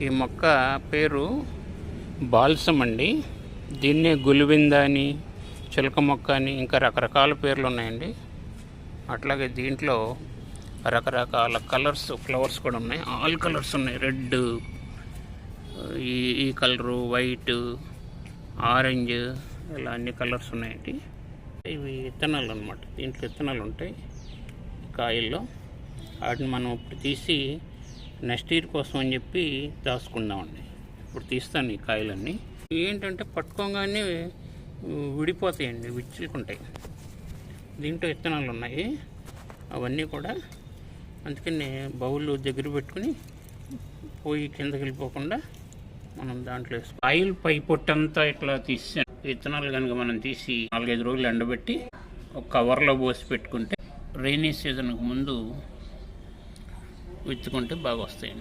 ఈ మొక్క పేరు బాల్సమ్ అండి. దీన్నే గులివింద అని, చిలక మొక్క అని, ఇంకా రకరకాల పేర్లు ఉన్నాయండి. అట్లాగే దీంట్లో రకరకాల కలర్స్, ఫ్లవర్స్ కూడా ఉన్నాయి. ఆల్ కలర్స్ ఉన్నాయి. రెడ్, ఈ కలరు, వైట్, ఆరెంజ్, ఇలా అన్ని కలర్స్ ఉన్నాయండి. ఇవి విత్తనాలు అన్నమాట. దీంట్లో విత్తనాలు ఉంటాయి కాయల్లో. వాటిని మనం ఇప్పుడు తీసి నెక్స్ట్ ఇయర్ కోసం అని చెప్పి దాచుకుందామండి. ఇప్పుడు తీస్తాను ఈ కాయలన్నీ. ఏంటంటే పట్టుకోగానే విడిపోతాయండి, విచ్చుకుంటాయి. దీంట్లో విత్తనాలు ఉన్నాయి అవన్నీ కూడా. అందుకని బౌల్ దగ్గర పెట్టుకుని పోయి కిందకి వెళ్ళిపోకుండా మనం దాంట్లో వేసుకో. ఆయిల్ పై పొట్టంతా ఇట్లా తీసాను. విత్తనాలు కనుక మనం తీసి 4-5 రోజులు ఎండబెట్టి ఒక కవర్లో పోసి పెట్టుకుంటే రైనీ సీజన్కి ముందు విత్తుకుంటే బాగా వస్తాయండి.